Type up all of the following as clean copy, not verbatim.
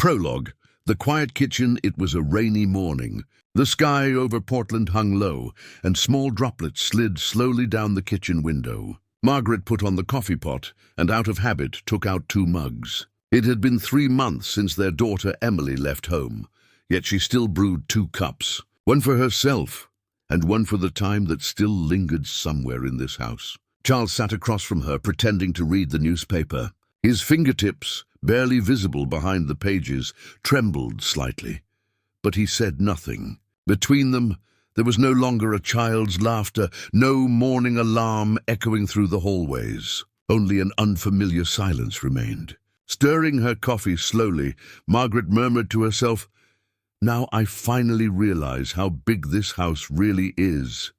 Prologue. The quiet kitchen. It was a rainy morning. The sky over Portland hung low, and small droplets slid slowly down the kitchen window. Margaret put on the coffee pot, and out of habit took out 2 mugs. It had been 3 months since their daughter Emily left home, yet she still brewed 2 cups, one for herself, and one for the time that still lingered somewhere in this house. Charles sat across from her, pretending to read the newspaper. His fingertips, barely visible behind the pages, trembled slightly, but he said nothing. Between them, there was no longer a child's laughter, no morning alarm echoing through the hallways. Only an unfamiliar silence remained. Stirring her coffee slowly, Margaret murmured to herself, "Now I finally realize how big this house really is."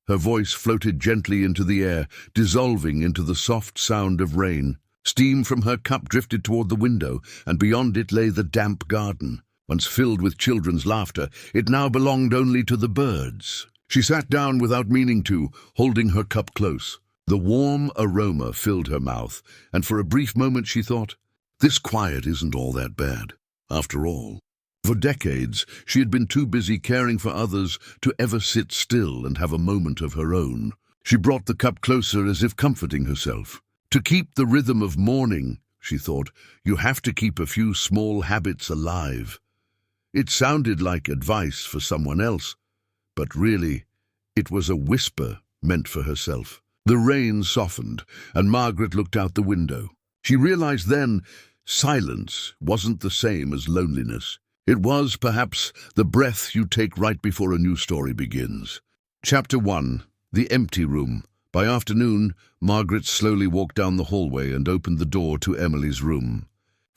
Her voice floated gently into the air, dissolving into the soft sound of rain. Steam from her cup drifted toward the window, and beyond it lay the damp garden. Once filled with children's laughter, it now belonged only to the birds. She sat down without meaning to, holding her cup close. The warm aroma filled her mouth, and for a brief moment she thought, this quiet isn't all that bad, after all. For decades, she had been too busy caring for others to ever sit still and have a moment of her own. She brought the cup closer as if comforting herself. To keep the rhythm of morning, she thought, you have to keep a few small habits alive. It sounded like advice for someone else, but really, it was a whisper meant for herself. The rain softened, and Margaret looked out the window. She realized then, silence wasn't the same as loneliness. It was, perhaps, the breath you take right before a new story begins. Chapter 1. The Empty Room. By afternoon, Margaret slowly walked down the hallway and opened the door to Emily's room.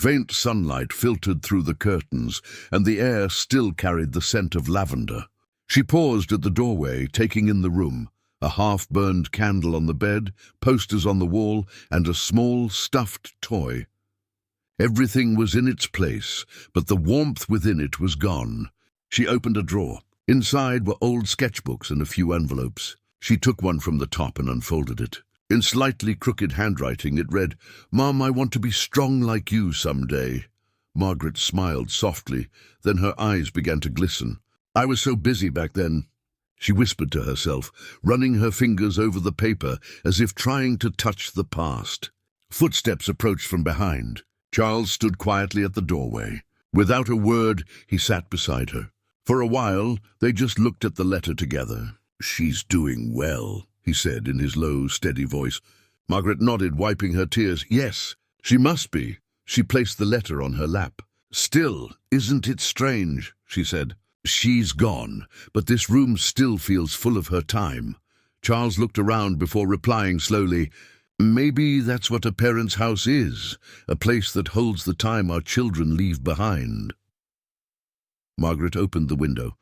Faint sunlight filtered through the curtains, and the air still carried the scent of lavender. She paused at the doorway, taking in the room. A half-burned candle on the bed, posters on the wall, and a small stuffed toy. Everything was in its place, but the warmth within it was gone. She opened a drawer. Inside were old sketchbooks and a few envelopes. She took one from the top and unfolded it. In slightly crooked handwriting it read, "Mom, I want to be strong like you someday." Margaret smiled softly, then her eyes began to glisten. "I was so busy back then," she whispered to herself, running her fingers over the paper as if trying to touch the past. Footsteps approached from behind. Charles stood quietly at the doorway. Without a word, he sat beside her. For a while, they just looked at the letter together. "She's doing well," he said in his low, steady voice. Margaret nodded, wiping her tears. "Yes, she must be." She placed the letter on her lap. "Still, isn't it strange?" she said. "She's gone, but this room still feels full of her time." Charles looked around before replying slowly, "Maybe that's what a parent's house is, a place that holds the time our children leave behind." Margaret opened the window,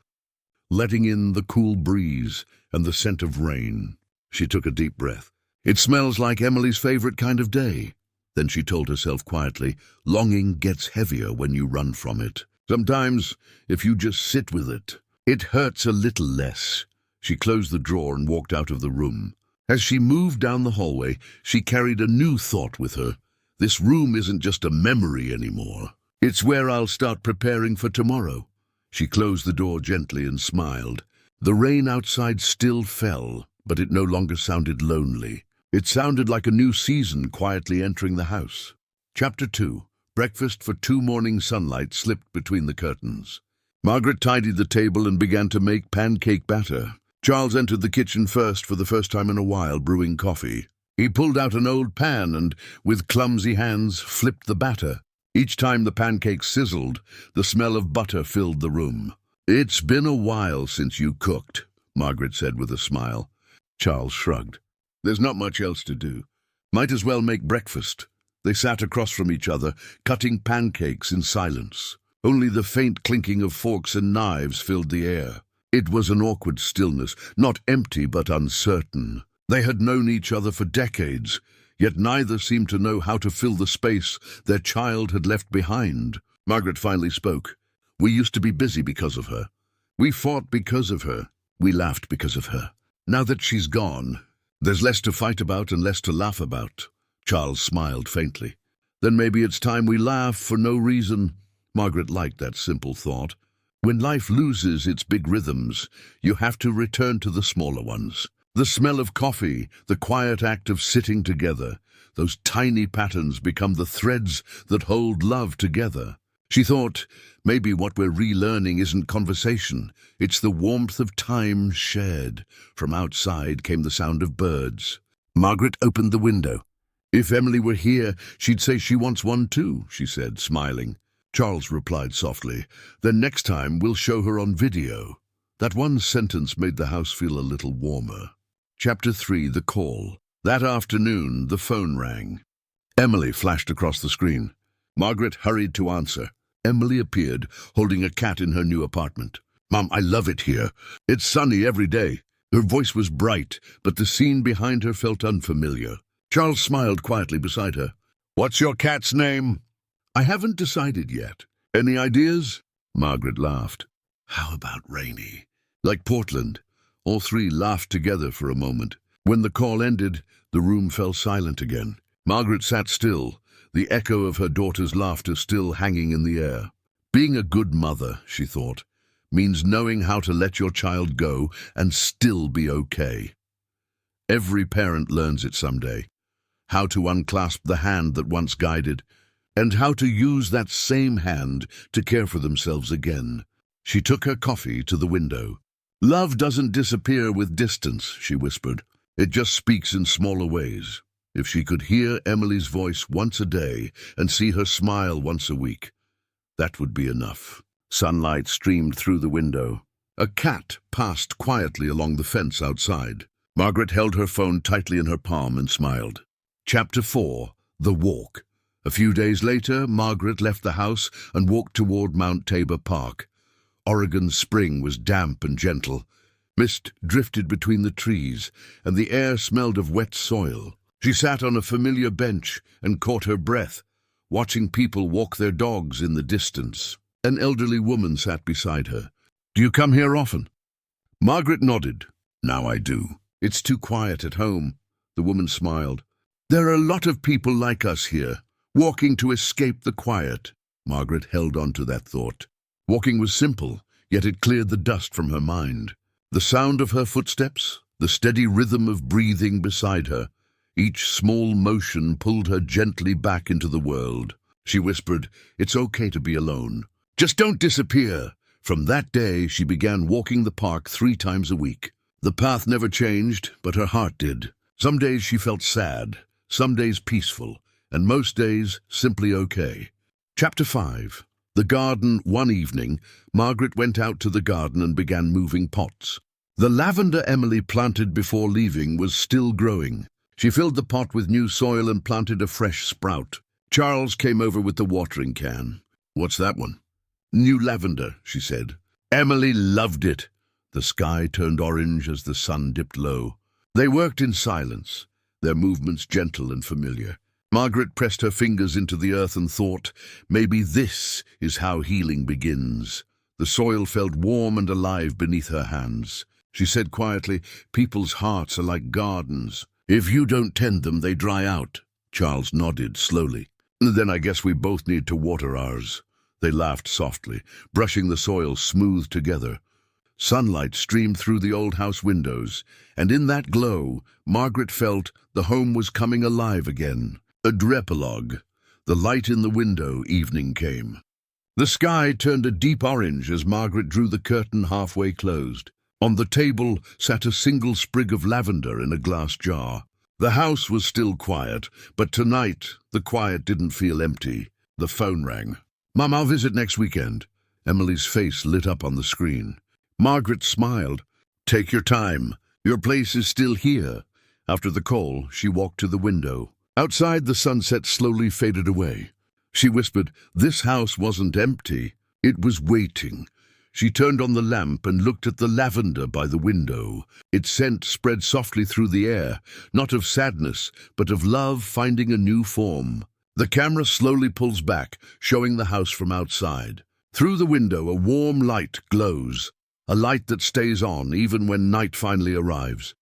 letting in the cool breeze and the scent of rain. She took a deep breath. "It smells like Emily's favorite kind of day." Then she told herself quietly, "Longing gets heavier when you run from it. Sometimes, if you just sit with it, it hurts a little less." She closed the drawer and walked out of the room. As she moved down the hallway, she carried a new thought with her. This room isn't just a memory anymore. It's where I'll start preparing for tomorrow. She closed the door gently and smiled. The rain outside still fell, but it no longer sounded lonely. It sounded like a new season quietly entering the house. Chapter 2. Breakfast for 2 morning sunlight slipped between the curtains. Margaret tidied the table and began to make pancake batter. Charles entered the kitchen first for the first time in a while, brewing coffee. He pulled out an old pan and, with clumsy hands, flipped the batter. Each time the pancakes sizzled, the smell of butter filled the room. "It's been a while since you cooked," Margaret said with a smile. Charles shrugged. "There's not much else to do. Might as well make breakfast." They sat across from each other, cutting pancakes in silence. Only the faint clinking of forks and knives filled the air. It was an awkward stillness, not empty but uncertain. They had known each other for decades, yet neither seemed to know how to fill the space their child had left behind. Margaret finally spoke. "We used to be busy because of her. We fought because of her. We laughed because of her. Now that she's gone, there's less to fight about and less to laugh about." Charles smiled faintly. Then maybe it's time we laugh for no reason. Margaret liked that simple thought. When life loses its big rhythms, you have to return to the smaller ones. The smell of coffee, the quiet act of sitting together, those tiny patterns become the threads that hold love together. She thought, maybe what we're relearning isn't conversation, it's the warmth of time shared. From outside came the sound of birds. Margaret opened the window. If Emily were here, she'd say she wants one too, she said, smiling. Charles replied softly, then next time we'll show her on video. That one sentence made the house feel a little warmer. Chapter 3, The Call. That afternoon, the phone rang. Emily flashed across the screen. Margaret hurried to answer. Emily appeared, holding a cat in her new apartment. Mom, I love it here. It's sunny every day. Her voice was bright, but the scene behind her felt unfamiliar. Charles smiled quietly beside her. What's your cat's name? I haven't decided yet. Any ideas? Margaret laughed. How about Rainy? Like Portland. All three laughed together for a moment. When the call ended, the room fell silent again. Margaret sat still, the echo of her daughter's laughter still hanging in the air. Being a good mother, she thought, means knowing how to let your child go and still be okay. Every parent learns it someday. How to unclasp the hand that once guided, and how to use that same hand to care for themselves again. She took her coffee to the window. Love doesn't disappear with distance, she whispered. It just speaks in smaller ways. If she could hear Emily's voice once a day and see her smile once a week, that would be enough. Sunlight streamed through the window. A cat passed quietly along the fence outside. Margaret held her phone tightly in her palm and smiled. Chapter 4, The Walk. A few days later, Margaret left the house and walked toward Mount Tabor Park. Oregon's spring was damp and gentle. Mist drifted between the trees, and the air smelled of wet soil. She sat on a familiar bench and caught her breath, watching people walk their dogs in the distance. An elderly woman sat beside her. Do you come here often? Margaret nodded. Now I do. It's too quiet at home. The woman smiled. There are a lot of people like us here, walking to escape the quiet. Margaret held on to that thought. Walking was simple, yet it cleared the dust from her mind. The sound of her footsteps, the steady rhythm of breathing beside her, each small motion pulled her gently back into the world. She whispered, it's okay to be alone. Just don't disappear. From that day, she began walking the park 3 times a week. The path never changed, but her heart did. Some days she felt sad, some days peaceful, and most days simply okay. Chapter 5. The garden. One evening, Margaret went out to the garden and began moving pots. The lavender Emily planted before leaving was still growing. She filled the pot with new soil and planted a fresh sprout. Charles came over with the watering can. What's that one? New lavender, she said. Emily loved it. The sky turned orange as the sun dipped low. They worked in silence, their movements gentle and familiar. Margaret pressed her fingers into the earth and thought, maybe this is how healing begins. The soil felt warm and alive beneath her hands. She said quietly, people's hearts are like gardens. If you don't tend them, they dry out. Charles nodded slowly. Then I guess we both need to water ours. They laughed softly, brushing the soil smooth together. Sunlight streamed through the old house windows, and in that glow, Margaret felt the home was coming alive again. A drepelogue. The light in the window. Evening came. The sky turned a deep orange as Margaret drew the curtain halfway closed. On the table sat a single sprig of lavender in a glass jar. The house was still quiet, but tonight the quiet didn't feel empty. The phone rang. Mum, I'll visit next weekend. Emily's face lit up on the screen. Margaret smiled. Take your time. Your place is still here. After the call, she walked to the window. Outside, the sunset slowly faded away. She whispered, this house wasn't empty. It was waiting. She turned on the lamp and looked at the lavender by the window. Its scent spread softly through the air, not of sadness, but of love finding a new form. The camera slowly pulls back, showing the house from outside. Through the window, a warm light glows, a light that stays on even when night finally arrives.